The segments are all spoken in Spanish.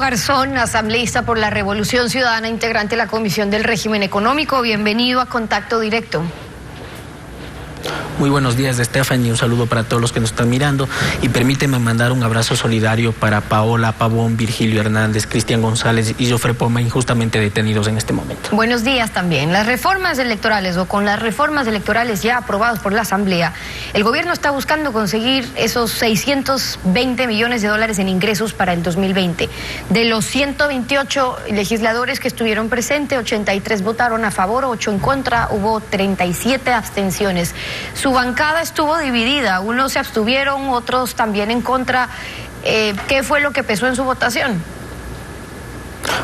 Garzón, asambleísta por la Revolución Ciudadana, integrante de la Comisión del Régimen Económico. Bienvenido a Contacto Directo. Muy buenos días, Stephanie, un saludo para todos los que nos están mirando y permíteme mandar un abrazo solidario para Paola Pavón, Virgilio Hernández, Cristian González y Jofre Poma, injustamente detenidos en este momento. Buenos días también. Las reformas electorales o con las reformas electorales ya aprobadas por la Asamblea, el gobierno está buscando conseguir esos 620 millones de dólares en ingresos para el 2020. De los 128 legisladores que estuvieron presentes, 83 votaron a favor, 8 en contra, hubo 37 abstenciones. Su bancada estuvo dividida, unos se abstuvieron, otros también en contra. ¿Qué fue lo que pesó en su votación?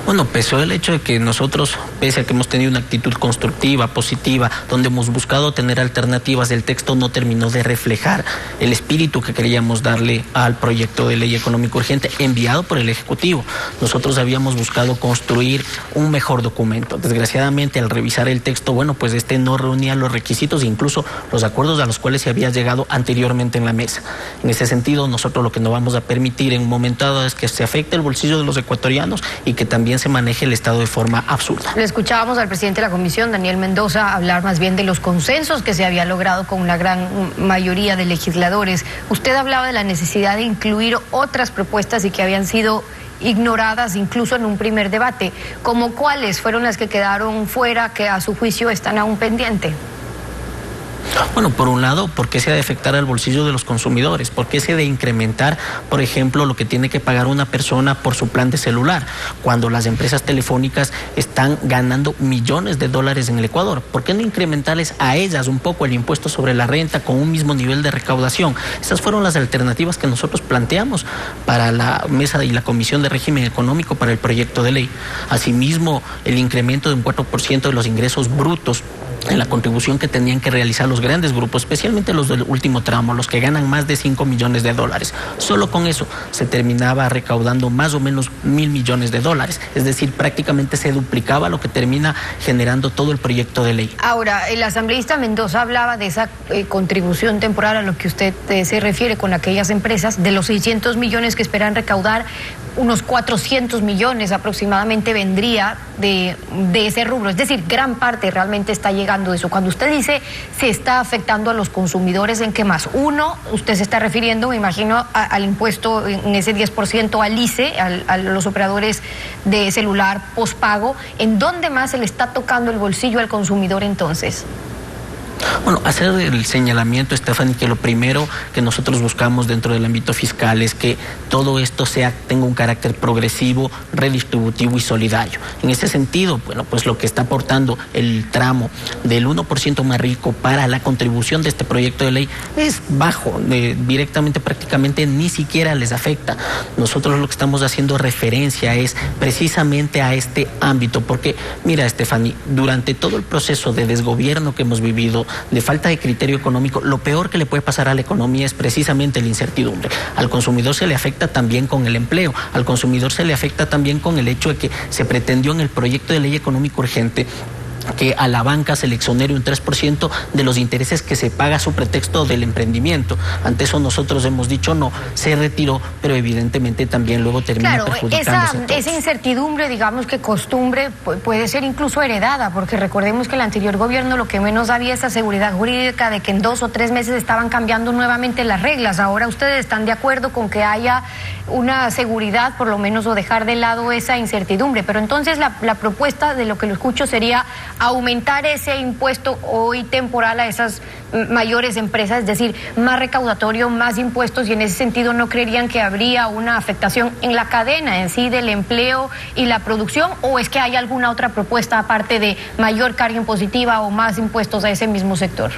Bueno, pesó el hecho de que nosotros, pese a que hemos tenido una actitud constructiva, positiva, donde hemos buscado tener alternativas, el texto no terminó de reflejar el espíritu que queríamos darle al proyecto de ley económico urgente enviado por el Ejecutivo. Nosotros habíamos buscado construir un mejor documento. Desgraciadamente, al revisar el texto, bueno, pues este no reunía los requisitos, incluso los acuerdos a los cuales se había llegado anteriormente en la mesa. En ese sentido, nosotros lo que no vamos a permitir en un momento dado es que se afecte el bolsillo de los ecuatorianos y que también se maneje el Estado de forma absurda. Le escuchábamos al presidente de la Comisión, Daniel Mendoza, hablar más bien de los consensos que se había logrado con una gran mayoría de legisladores. Usted hablaba de la necesidad de incluir otras propuestas y que habían sido ignoradas incluso en un primer debate. ¿Cómo cuáles fueron las que quedaron fuera, que a su juicio están aún pendientes? Bueno, por un lado, ¿por qué se ha de afectar al bolsillo de los consumidores? ¿Por qué se ha de incrementar, por ejemplo, lo que tiene que pagar una persona por su plan de celular, cuando las empresas telefónicas están ganando millones de dólares en el Ecuador? ¿Por qué no incrementarles a ellas un poco el impuesto sobre la renta con un mismo nivel de recaudación? Esas fueron las alternativas que nosotros planteamos para la mesa y la Comisión de Régimen Económico para el proyecto de ley. Asimismo, el incremento de un 4% de los ingresos brutos en la contribución que tenían que realizar los grandes grupos, especialmente los del último tramo, los que ganan más de 5 millones de dólares. Solo con eso se terminaba recaudando más o menos 1.000 millones de dólares. Es decir, prácticamente se duplicaba lo que termina generando todo el proyecto de ley. Ahora, el asambleísta Mendoza hablaba de esa contribución temporal a lo que usted se refiere con aquellas empresas, de los 600 millones que esperan recaudar, unos 400 millones aproximadamente vendría de ese rubro. Es decir, gran parte realmente está llegando de eso. Cuando usted dice se está afectando a los consumidores, ¿en qué más? Uno, usted se está refiriendo, me imagino, al impuesto en ese 10% al ICE, a los operadores de celular postpago. ¿En dónde más se le está tocando el bolsillo al consumidor entonces? Bueno, hacer el señalamiento, Stephanie, que lo primero que nosotros buscamos dentro del ámbito fiscal es que todo esto tenga un carácter progresivo, redistributivo y solidario. En ese sentido, bueno, pues lo que está aportando el tramo del 1% más rico para la contribución de este proyecto de ley es bajo, directamente prácticamente ni siquiera les afecta. Nosotros lo que estamos haciendo referencia es precisamente a este ámbito, porque mira, Stephanie, durante todo el proceso de desgobierno que hemos vivido, de falta de criterio económico, lo peor que le puede pasar a la economía es precisamente la incertidumbre. Al consumidor se le afecta también con el empleo, al consumidor se le afecta también con el hecho de que se pretendió en el proyecto de ley económico urgente que a la banca se le exonere un 3% de los intereses que se paga a su pretexto del emprendimiento. Ante eso nosotros hemos dicho no, se retiró, pero evidentemente también luego termina perjudicándose. Esa incertidumbre, digamos que costumbre, puede ser incluso heredada, porque recordemos que el anterior gobierno lo que menos había esa seguridad jurídica de que en 2 o 3 meses estaban cambiando nuevamente las reglas. Ahora ustedes están de acuerdo con que haya una seguridad, por lo menos, o dejar de lado esa incertidumbre. Pero entonces la propuesta, de lo que lo escucho, sería aumentar ese impuesto hoy temporal a esas mayores empresas, es decir, más recaudatorio, más impuestos, y en ese sentido no creerían que habría una afectación en la cadena en sí del empleo y la producción, o es que hay alguna otra propuesta aparte de mayor carga impositiva o más impuestos a ese mismo sector.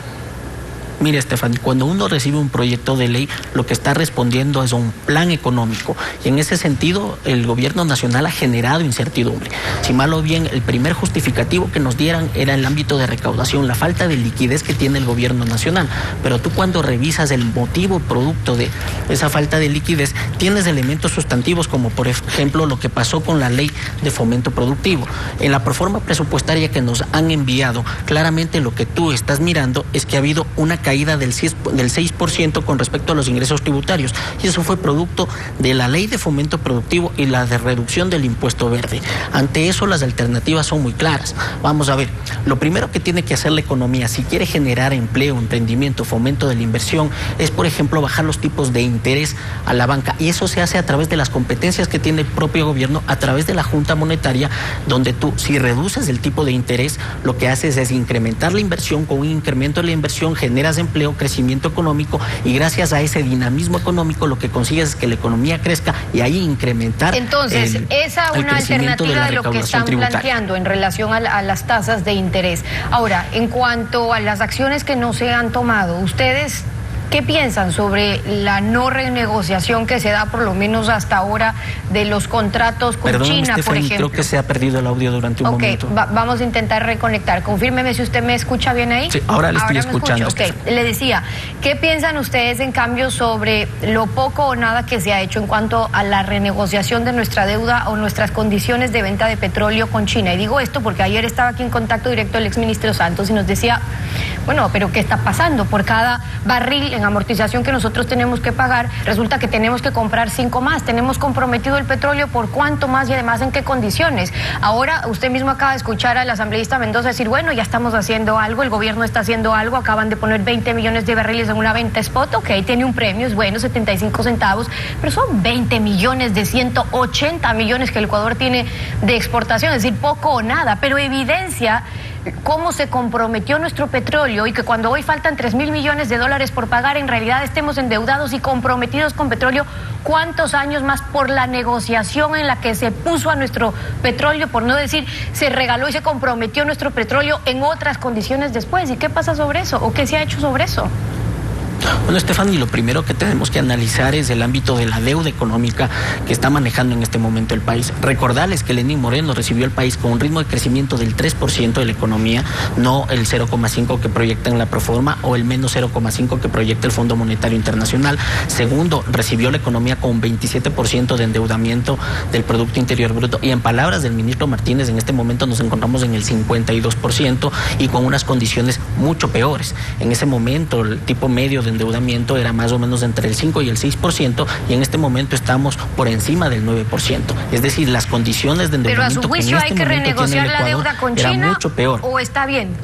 Mire, Stephanie, cuando uno recibe un proyecto de ley, lo que está respondiendo es a un plan económico. Y en ese sentido, el gobierno nacional ha generado incertidumbre. Si mal o bien, el primer justificativo que nos dieran era el ámbito de recaudación, la falta de liquidez que tiene el gobierno nacional. Pero tú, cuando revisas el motivo producto de esa falta de liquidez, tienes elementos sustantivos como, por ejemplo, lo que pasó con la ley de fomento productivo. En la proforma presupuestaria que nos han enviado, claramente lo que tú estás mirando es que ha habido una caída caída del 6% con respecto a los ingresos tributarios. Y eso fue producto de la ley de fomento productivo y la de reducción del impuesto verde. Ante eso, las alternativas son muy claras. Vamos a ver, lo primero que tiene que hacer la economía, si quiere generar empleo, emprendimiento, fomento de la inversión, es, por ejemplo, bajar los tipos de interés a la banca. Y eso se hace a través de las competencias que tiene el propio gobierno, a través de la Junta Monetaria, donde tú, si reduces el tipo de interés, lo que haces es incrementar la inversión. Con un incremento de la inversión generas empleo, crecimiento económico, y gracias a ese dinamismo económico lo que consigues es que la economía crezca y ahí incrementar. Entonces, esa es una alternativa de lo que están planteando en relación a las tasas de interés. Ahora, en cuanto a las acciones que no se han tomado, ¿ustedes qué piensan sobre la no renegociación que se da, por lo menos hasta ahora, de los contratos con China, por ejemplo? Creo que se ha perdido el audio durante un momento. Vamos a intentar reconectar. Confírmeme si usted me escucha bien ahí. Sí, ahora le estoy escuchando. Le decía, ¿qué piensan ustedes, en cambio, sobre lo poco o nada que se ha hecho en cuanto a la renegociación de nuestra deuda o nuestras condiciones de venta de petróleo con China? Y digo esto porque ayer estaba aquí en contacto directo el exministro Santos y nos decía, bueno, pero ¿qué está pasando? Por cada barril en amortización que nosotros tenemos que pagar, resulta que tenemos que comprar 5 más. Tenemos comprometido el petróleo por cuánto más y además en qué condiciones. Ahora usted mismo acaba de escuchar al asambleísta Mendoza decir, bueno, ya estamos haciendo algo, el gobierno está haciendo algo, acaban de poner 20 millones de barriles en una venta spot, ok, tiene un premio, es bueno, 75 centavos, pero son 20 millones de 180 millones que el Ecuador tiene de exportación, es decir, poco o nada, pero evidencia cómo se comprometió nuestro petróleo y que cuando hoy faltan 3.000 millones de dólares por pagar, en realidad estemos endeudados y comprometidos con petróleo. ¿Cuántos años más por la negociación en la que se puso a nuestro petróleo, por no decir se regaló y se comprometió nuestro petróleo en otras condiciones después? ¿Y qué pasa sobre eso? ¿O qué se ha hecho sobre eso? Bueno, Estefany, lo primero que tenemos que analizar es el ámbito de la deuda económica que está manejando en este momento el país. Recordarles que Lenín Moreno recibió el país con un ritmo de crecimiento del 3% de la economía, no el 0,5% que proyecta en la proforma o el menos 0,5% que proyecta el Fondo Monetario Internacional. Segundo, recibió la economía con un 27% de endeudamiento del Producto Interior Bruto. Y en palabras del ministro Martínez, en este momento nos encontramos en el 52% y con unas condiciones mucho peores. En ese momento, el tipo medio de endeudamiento era más o menos entre el 5 y el 6%, y en este momento estamos por encima del 9%. Es decir, las condiciones de endeudamiento. Pero a su juicio hay que renegociar la deuda con China, mucho peor. ¿O está bien?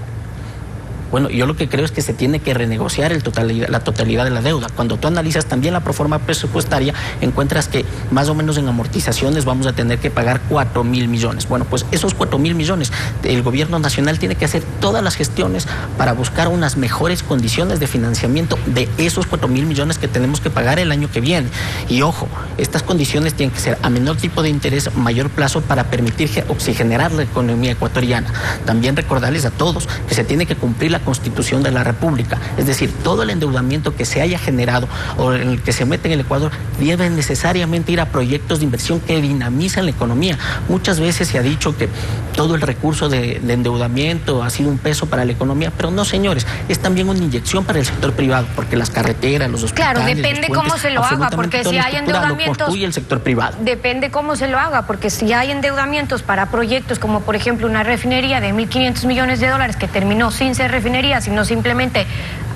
Bueno, yo lo que creo es que se tiene que renegociar la totalidad de la deuda. Cuando tú analizas también la proforma presupuestaria, encuentras que más o menos en amortizaciones vamos a tener que pagar 4.000 millones. Bueno, pues esos 4.000 millones, el gobierno nacional tiene que hacer todas las gestiones para buscar unas mejores condiciones de financiamiento de esos 4.000 millones que tenemos que pagar el año que viene. Y ojo, estas condiciones tienen que ser a menor tipo de interés, mayor plazo, para permitir oxigenar la economía ecuatoriana. También recordarles a todos que se tiene que cumplir la Constitución de la República, es decir, todo el endeudamiento que se haya generado o en el que se mete en el Ecuador debe necesariamente ir a proyectos de inversión que dinamizan la economía. Muchas veces se ha dicho que todo el recurso de endeudamiento ha sido un peso para la economía, pero no, señores, es también una inyección para el sector privado, porque las carreteras, los hospitales, claro, depende cómo se lo haga, porque si hay endeudamientos, lo construye el sector privado. Depende cómo se lo haga, porque si hay endeudamientos para proyectos como por ejemplo una refinería de 1.500 millones de dólares que terminó sin ser refinería, sino simplemente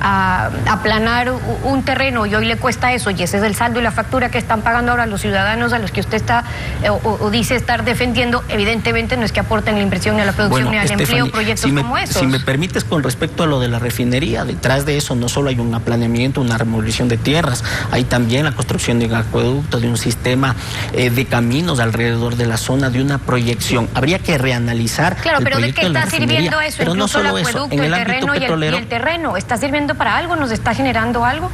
aplanar un terreno, y hoy le cuesta eso, y ese es el saldo y la factura que están pagando ahora los ciudadanos a los que usted está o dice estar defendiendo, evidentemente no es que aporten la inversión ni a la producción ni al empleo, proyectos como esos. Si me permites, con respecto a lo de la refinería, detrás de eso no solo hay un aplaneamiento, una remodelación de tierras, hay también la construcción de un acueducto, de un sistema de caminos alrededor de la zona, de una proyección. Habría que reanalizar. Claro, pero ¿de qué está sirviendo eso? Pero incluso no solo el acueducto, eso, el terreno y el terreno, ¿está sirviendo para algo? ¿Nos está generando algo?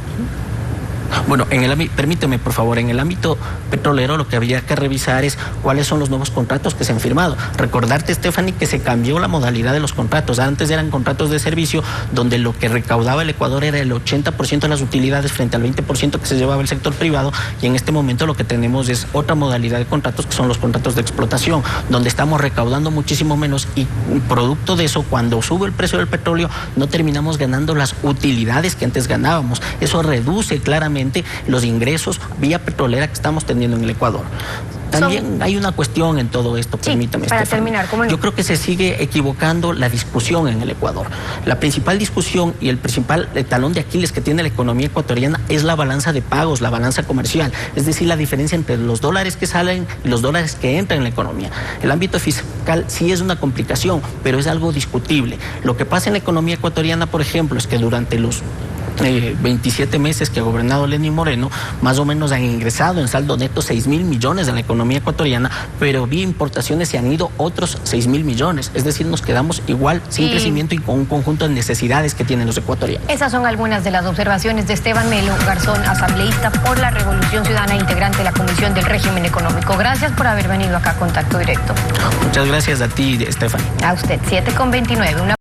Bueno, permíteme, por favor, en el ámbito petrolero lo que habría que revisar es cuáles son los nuevos contratos que se han firmado. Recordarte, Estefany, que se cambió la modalidad de los contratos. Antes eran contratos de servicio donde lo que recaudaba el Ecuador era el 80% de las utilidades frente al 20% que se llevaba el sector privado, y en este momento lo que tenemos es otra modalidad de contratos, que son los contratos de explotación, donde estamos recaudando muchísimo menos, y producto de eso, cuando sube el precio del petróleo, no terminamos ganando las utilidades que antes ganábamos. Eso reduce claramente los ingresos vía petrolera que estamos teniendo en el Ecuador. También hay una cuestión en todo esto, permítame. Para terminar, ¿cómo no? Yo creo que se sigue equivocando la discusión en el Ecuador. La principal discusión y el principal talón de Aquiles que tiene la economía ecuatoriana es la balanza de pagos, la balanza comercial, es decir, la diferencia entre los dólares que salen y los dólares que entran en la economía. El ámbito fiscal sí es una complicación, pero es algo discutible. Lo que pasa en la economía ecuatoriana, por ejemplo, es que durante los 27 meses que ha gobernado Lenín Moreno, más o menos han ingresado en saldo neto 6.000 millones en la economía ecuatoriana, pero vía importaciones se han ido otros 6.000 millones. Es decir, nos quedamos igual sin crecimiento y con un conjunto de necesidades que tienen los ecuatorianos. Esas son algunas de las observaciones de Esteban Melo Garzón, asambleísta por la Revolución Ciudadana, integrante de la Comisión del Régimen Económico. Gracias por haber venido acá a Contacto Directo. Muchas gracias a ti, Estefan. A usted, 7:29.